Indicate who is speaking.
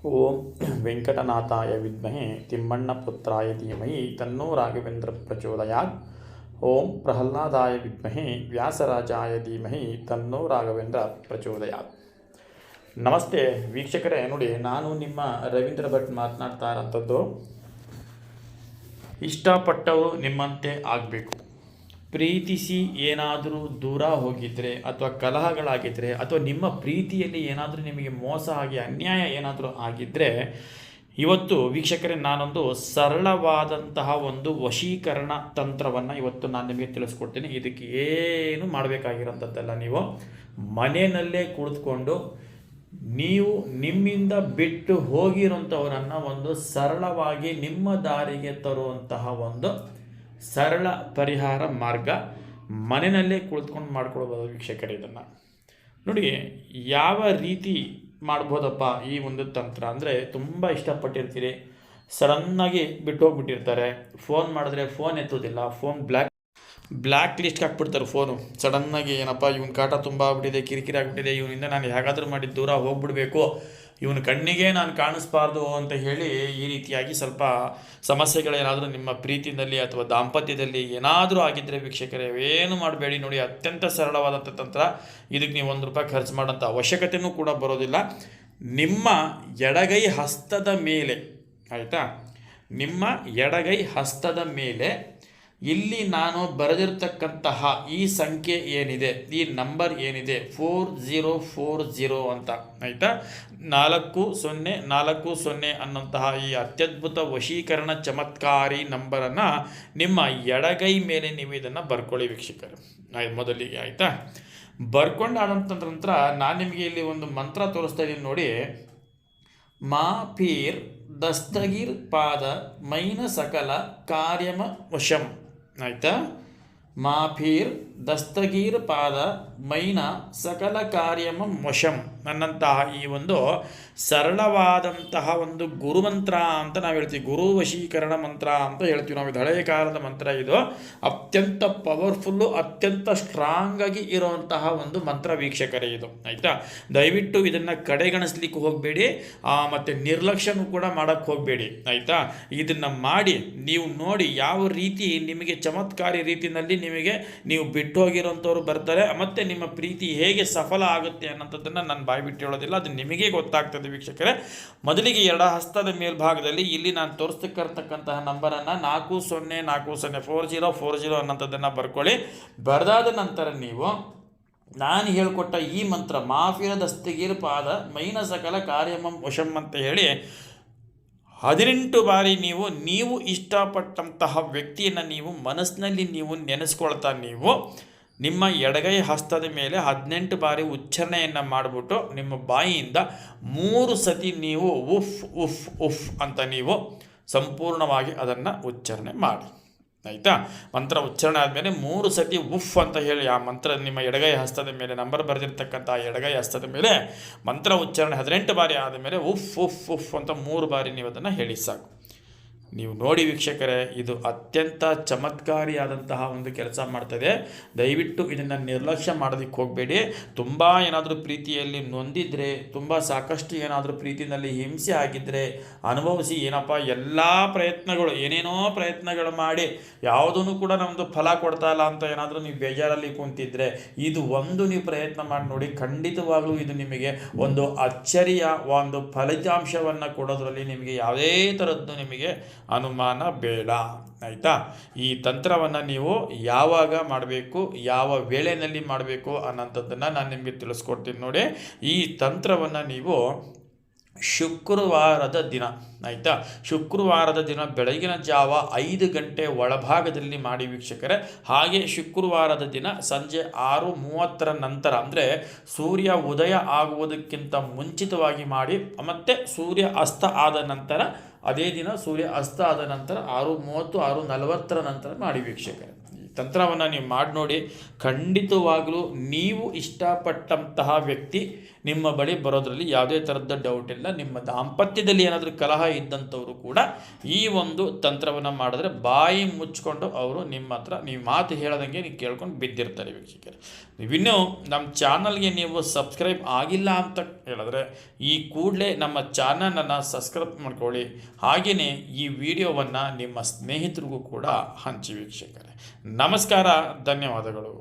Speaker 1: ಓಂ ವೆಂಕಟನಾಥಾಯ ವಿದ್ಮಹೆ ತಿಮ್ಮಣ್ಣಪುತ್ರಾಯ ಧೀಮಹಿ ತನ್ನೋ ರಾಘವೇಂದ್ರ ಪ್ರಚೋದಯಾತ್. ಓಂ ಪ್ರಹ್ಲಾದಾಯ ವಿದ್ಮಹೆ ವ್ಯಾಸರಾಜಾಯ ಧೀಮಹಿ ತನ್ನೋ ರಾಘವೇಂದ್ರ ಪ್ರಚೋದಯಾತ್. ನಮಸ್ತೆ ವೀಕ್ಷಕರೇ, ನೋಡಿ ನಾನು ನಿಮ್ಮ ರವೀಂದ್ರ ಭಟ್ ಮಾತನಾಡ್ತಾ ಇರೋಂಥದ್ದು. ಇಷ್ಟಪಟ್ಟವರು ನಿಮ್ಮಂತೆ ಆಗಬೇಕು. ಪ್ರೀತಿಸಿ ಏನಾದರೂ ದೂರ ಹೋಗಿದ್ದರೆ ಅಥವಾ ಕಲಹಗಳಾಗಿದ್ದರೆ ಅಥವಾ ನಿಮ್ಮ ಪ್ರೀತಿಯಲ್ಲಿ ಏನಾದರೂ ನಿಮಗೆ ಮೋಸ ಆಗಿ ಅನ್ಯಾಯ ಏನಾದರೂ ಆಗಿದ್ದರೆ, ಇವತ್ತು ವೀಕ್ಷಕರೇ ನಾನೊಂದು ಸರಳವಾದಂತಹ ಒಂದು ವಶೀಕರಣ ತಂತ್ರವನ್ನು ಇವತ್ತು ನಾನು ನಿಮಗೆ ತಿಳಿಸ್ಕೊಡ್ತೀನಿ. ಇದಕ್ಕೆ ಏನು ಮಾಡಬೇಕಾಗಿರೋಂಥದ್ದಲ್ಲ. ನೀವು ಮನೆಯಲ್ಲೇ ಕುಳಿತುಕೊಂಡು ನೀವು ನಿಮ್ಮಿಂದ ಬಿಟ್ಟು ಹೋಗಿರೋಂಥವರನ್ನು ಒಂದು ಸರಳವಾಗಿ ನಿಮ್ಮ ದಾರಿಗೆ ತರುವಂತಹ ಒಂದು ಸರಳ ಪರಿಹಾರ ಮಾರ್ಗ ಮನೆಯಲ್ಲೇ ಕುಳಿತುಕೊಂಡು ಮಾಡ್ಕೊಳ್ಬೋದು ವೀಕ್ಷಕರೇ. ಇದನ್ನು ನೋಡಿ ಯಾವ ರೀತಿ ಮಾಡ್ಬೋದಪ್ಪ ಈ ಒಂದು ತಂತ್ರ ಅಂದರೆ, ತುಂಬ ಇಷ್ಟಪಟ್ಟಿರ್ತೀರಿ, ಸಡನ್ನಾಗಿ ಬಿಟ್ಟು ಹೋಗ್ಬಿಟ್ಟಿರ್ತಾರೆ, ಫೋನ್ ಮಾಡಿದ್ರೆ ಫೋನ್ ಎತ್ತೋದಿಲ್ಲ, ಫೋನ್ ಬ್ಲ್ಯಾಕ್ ಲಿಸ್ಟ್ಗೆ ಹಾಕ್ಬಿಡ್ತಾರೆ. ಫೋನು ಸಡನ್ನಾಗಿ ಏನಪ್ಪ ಇವನ ಕಾಟ ತುಂಬ ಆಗ್ಬಿಟ್ಟಿದೆ, ಕಿರಿಕಿರಿ ಆಗಿಬಿಟ್ಟಿದೆ, ಇವನಿಂದ ನಾನು ಹೇಗಾದರೂ ಮಾಡಿ ದೂರ ಹೋಗ್ಬಿಡಬೇಕು, ಇವನ ಕಣ್ಣಿಗೆ ನಾನು ಕಾಣಿಸ್ಬಾರ್ದು ಅಂತ ಹೇಳಿ ಈ ರೀತಿಯಾಗಿ ಸ್ವಲ್ಪ ಸಮಸ್ಯೆಗಳೇನಾದರೂ ನಿಮ್ಮ ಪ್ರೀತಿಯಲ್ಲಿ ಅಥವಾ ದಾಂಪತ್ಯದಲ್ಲಿ ಏನಾದರೂ ಆಗಿದ್ದರೆ ವೀಕ್ಷಕರೇ ಏನು ಮಾಡಬೇಡಿ. ನೋಡಿ ಅತ್ಯಂತ ಸರಳವಾದಂಥ ತಂತ್ರ. ಇದಕ್ಕೆ ನೀವು ₹1 ಖರ್ಚು ಮಾಡೋಂಥ ಅವಶ್ಯಕತೆಯೂ ಕೂಡ ಬರೋದಿಲ್ಲ. ನಿಮ್ಮ ಎಡಗೈ ಹಸ್ತದ ಮೇಲೆ, ಆಯಿತಾ, ನಿಮ್ಮ ಎಡಗೈ ಹಸ್ತದ ಮೇಲೆ ಇಲ್ಲಿ ನಾನು ಬರೆದಿರ್ತಕ್ಕಂತಹ ಈ ಸಂಖ್ಯೆ ಏನಿದೆ, ಈ ನಂಬರ್ ಏನಿದೆ 4040 ಅಂತ, ಆಯಿತಾ, 4040 ಅನ್ನೋಂತಹ ಈ ಅತ್ಯದ್ಭುತ ವಶೀಕರಣ ಚಮತ್ಕಾರಿ ನಂಬರನ್ನು ನಿಮ್ಮ ಎಡಗೈ ಮೇಲೆ ನೀವು ಇದನ್ನು ಬರ್ಕೊಳ್ಳಿ ವೀಕ್ಷಕರು. ಮೊದಲಿಗೆ ಆಯಿತಾ, ಬರ್ಕೊಂಡಾದಂಥ ನಂತರ ನಾನು ನಿಮಗೆ ಇಲ್ಲಿ ಒಂದು ಮಂತ್ರ ತೋರಿಸ್ತಾ ಇದ್ದೀನಿ ನೋಡಿ. ಮಾ ಫೀರ್ ದಸ್ತಗೀರ್ ಪಾದ ಮೈನ ಸಕಲ ಕಾರ್ಯಮ ವಶಂ, ಆಯಿತಾ, ಮಾ ಫೀರ್ ದಸ್ತಗೀರ್ ಪಾದ ಮೈನ ಸಕಲ ಕಾರ್ಯಮ ವಶಂ ಅನ್ನಂತಹ ಈ ಒಂದು ಸರಳವಾದಂತಹ ಒಂದು ಗುರುಮಂತ್ರ ಅಂತ ನಾವು ಹೇಳ್ತೀವಿ. ಗುರು ವಶೀಕರಣ ಮಂತ್ರ ಅಂತ ಹೇಳ್ತೀವಿ ನಾವು. ಇದು ಹಳೆಯ ಕಾಲದ ಮಂತ್ರ. ಇದು ಅತ್ಯಂತ ಪವರ್ಫುಲ್ಲು, ಅತ್ಯಂತ ಸ್ಟ್ರಾಂಗ್ ಆಗಿ ಇರುವಂತಹ ಒಂದು ಮಂತ್ರ ವೀಕ್ಷಕರೇ ಇದು, ಆಯಿತಾ. ದಯವಿಟ್ಟು ಇದನ್ನು ಕಡೆಗಣಿಸ್ಲಿಕ್ಕೆ ಹೋಗಬೇಡಿ, ಮತ್ತು ನಿರ್ಲಕ್ಷ್ಯನೂ ಕೂಡ ಮಾಡೋಕ್ಕೆ ಹೋಗಬೇಡಿ, ಆಯಿತಾ. ಇದನ್ನು ಮಾಡಿ ನೀವು ನೋಡಿ ಯಾವ ರೀತಿ ನಿಮಗೆ ಚಮತ್ಕಾರಿ ರೀತಿಯಲ್ಲಿ ನೀವು ಬಿಟ್ಟು ಹೋಗಿರೋಂಥವ್ರು ಬರ್ತಾರೆ, ಮತ್ತು ನಿಮ್ಮ ಪ್ರೀತಿ ಹೇಗೆ ಸಫಲ ಆಗುತ್ತೆ ಅನ್ನೋಂಥದ್ದನ್ನು ನಾನು ಬಾಯ್ಬಿಟ್ಟು ಹೇಳೋದಿಲ್ಲ, ಅದು ನಿಮಗೆ ಗೊತ್ತಾಗ್ತದೆ ವೀಕ್ಷಕರೇ. ಮೊದಲಿಗೆ ಎಡ ಹಸ್ತದ ಮೇಲ್ಭಾಗದಲ್ಲಿ ಇಲ್ಲಿ ನಾನು ತೋರಿಸ್ತಕ್ಕಂತಹ ನಂಬರನ್ನು 404040 ಅನ್ನೋಂಥದ್ದನ್ನು ಬರ್ಕೊಳ್ಳಿ. ಬರೆದಾದ ನಂತರ ನೀವು ನಾನು ಹೇಳಿಕೊಟ್ಟ ಈ ಮಂತ್ರ ಮಾಫಿರ ದಸ್ತಗೀರ್ ಪಾದ ಮೈನ ಸಕಲ ಕಾರ್ಯಮಂ ವಶಂ ಅಂತ ಹೇಳಿ 18 ಬಾರಿ ನೀವು ಇಷ್ಟಪಟ್ಟಂತಹ ವ್ಯಕ್ತಿಯನ್ನು ನೀವು ಮನಸ್ಸಿನಲ್ಲಿ ನೀವು ನೆನೆಸ್ಕೊಳ್ತಾ ನೀವು ನಿಮ್ಮ ಎಡಗೈ ಹಸ್ತದ ಮೇಲೆ 18 ಬಾರಿ ಉಚ್ಚಾರಣೆಯನ್ನು ಮಾಡಿಬಿಟ್ಟು ನಿಮ್ಮ ಬಾಯಿಯಿಂದ 3 ಸತಿ ನೀವು ಉಫ್ ಉಫ್ ಉಫ್ ಅಂತ ನೀವು ಸಂಪೂರ್ಣವಾಗಿ ಅದನ್ನು ಉಚ್ಚಾರಣೆ ಮಾಡಿ, ಆಯಿತಾ. ಮಂತ್ರ ಉಚ್ಚಾರಣೆ ಆದಮೇಲೆ 3 ಸತಿ ಉಫ್ ಅಂತ ಹೇಳಿ ಆ ಮಂತ್ರ ನಿಮ್ಮ ಎಡಗೈ ಹಸ್ತದ ಮೇಲೆ ನಂಬರ್ ಬರೆದಿರ್ತಕ್ಕಂಥ ಎಡಗೈ ಹಸ್ತದ ಮೇಲೆ ಮಂತ್ರ ಉಚ್ಚಾರಣೆ 18 ಬಾರಿ ಆದಮೇಲೆ ಉಫ್ ಉಫ್ ಉಫ್ ಅಂತ 3 ಬಾರಿ ನೀವು ಅದನ್ನು ಹೇಳಿ ಸಾಕು. ನೀವು ನೋಡಿ ವೀಕ್ಷಕರೇ, ಇದು ಅತ್ಯಂತ ಚಮತ್ಕಾರಿಯಾದಂತಹ ಒಂದು ಕೆಲಸ ಮಾಡ್ತದೆ. ದಯವಿಟ್ಟು ಇದನ್ನು ನಿರ್ಲಕ್ಷ್ಯ ಮಾಡೋದಕ್ಕೆ ಹೋಗಬೇಡಿ. ತುಂಬ ಏನಾದರೂ ಪ್ರೀತಿಯಲ್ಲಿ ನೊಂದಿದ್ರೆ, ತುಂಬ ಸಾಕಷ್ಟು ಏನಾದರೂ ಪ್ರೀತಿಯಲ್ಲಿ ಹಿಂಸೆ ಆಗಿದ್ದರೆ ಅನುಭವಿಸಿ, ಏನಪ್ಪ ಎಲ್ಲ ಪ್ರಯತ್ನಗಳು ಏನೇನೋ ಪ್ರಯತ್ನಗಳು ಮಾಡಿ ಯಾವುದೂ ಕೂಡ ನಮ್ಮದು ಫಲ ಕೊಡ್ತಾ ಇಲ್ಲ ಅಂತ ಏನಾದರೂ ನೀವು ಬೇಜಾರಲ್ಲಿ ಕುಂತಿದ್ರೆ ಇದು ಒಂದು ನೀವು ಪ್ರಯತ್ನ ಮಾಡಿ ನೋಡಿ. ಖಂಡಿತವಾಗಲೂ ಇದು ನಿಮಗೆ ಒಂದು ಅಚ್ಚರಿಯ ಒಂದು ಫಲಿತಾಂಶವನ್ನು ಕೊಡೋದ್ರಲ್ಲಿ ನಿಮಗೆ ಯಾವುದೇ ಥರದ್ದು ನಿಮಗೆ ಅನುಮಾನ ಬೇಡ, ಆಯಿತಾ. ಈ ತಂತ್ರವನ್ನು ನೀವು ಯಾವಾಗ ಮಾಡಬೇಕು, ಯಾವ ವೇಳೆಯಲ್ಲಿ ಮಾಡಬೇಕು ಅನ್ನೋಂಥದ್ದನ್ನು ನಾನು ನಿಮಗೆ ತಿಳಿಸ್ಕೊಡ್ತೀನಿ ನೋಡಿ. ಈ ತಂತ್ರವನ್ನು ನೀವು ಶುಕ್ರವಾರದ ದಿನ, ಆಯಿತಾ, ಶುಕ್ರವಾರದ ದಿನ ಬೆಳಗಿನ ಜಾವ 5 ಗಂಟೆ ಒಳಭಾಗದಲ್ಲಿ ಮಾಡಿ ವೀಕ್ಷಕರೇ. ಹಾಗೆ ಶುಕ್ರವಾರದ ದಿನ ಸಂಜೆ 6:30 ನಂತರ, ಅಂದರೆ ಸೂರ್ಯ ಉದಯ ಆಗುವುದಕ್ಕಿಂತ ಮುಂಚಿತವಾಗಿ ಮಾಡಿ, ಮತ್ತು ಸೂರ್ಯ ಅಸ್ತ ಆದ ನಂತರ, ಅದೇ ದಿನ ಸೂರ್ಯ ಅಸ್ತ ಆದ ನಂತರ 6:30 6:40 ನಂತರ ಮಾಡಿ ವೀಕ್ಷಕರೇ. ಈ ತಂತ್ರವನ್ನು ನೀವು ಮಾಡಿ ನೋಡಿ. ಖಂಡಿತವಾಗಲೂ ನೀವು ಇಷ್ಟಪಟ್ಟಂತಹ ವ್ಯಕ್ತಿ ನಿಮ್ಮ ಬಳಿ ಬರೋದ್ರಲ್ಲಿ ಯಾವುದೇ ಥರದ ಡೌಟ್ ಇಲ್ಲ. ನಿಮ್ಮ ದಾಂಪತ್ಯದಲ್ಲಿ ಏನಾದರೂ ಕಲಹ ಇದ್ದಂಥವರು ಕೂಡ ಈ ಒಂದು ತಂತ್ರವನ್ನು ಮಾಡಿದ್ರೆ ಬಾಯಿ ಮುಚ್ಕೊಂಡು ಅವರು ನಿಮ್ಮ ಹತ್ರ ನೀವು ಮಾತು ಹೇಳೋದಂಗೆ ನೀವು ಕೇಳ್ಕೊಂಡು ಬಿದ್ದಿರ್ತಾರೆ ವೀಕ್ಷಕರೇ. ನೀವಿನ್ನೂ ನಮ್ಮ ಚಾನಲ್ಗೆ ನೀವು ಸಬ್ಸ್ಕ್ರೈಬ್ ಆಗಿಲ್ಲ ಅಂತ ಹೇಳಿದ್ರೆ ಈ ಕೂಡಲೇ ನಮ್ಮ ಚಾನಲನ್ನು ಸಬ್ಸ್ಕ್ರೈಬ್ ಮಾಡ್ಕೊಳ್ಳಿ. ಹಾಗೆಯೇ ಈ ವಿಡಿಯೋವನ್ನು ನಿಮ್ಮ ಸ್ನೇಹಿತರಿಗೂ ಕೂಡ ಹಂಚಿ ವೀಕ್ಷಕರೇ. ನಮಸ್ಕಾರ, ಧನ್ಯವಾದಗಳು.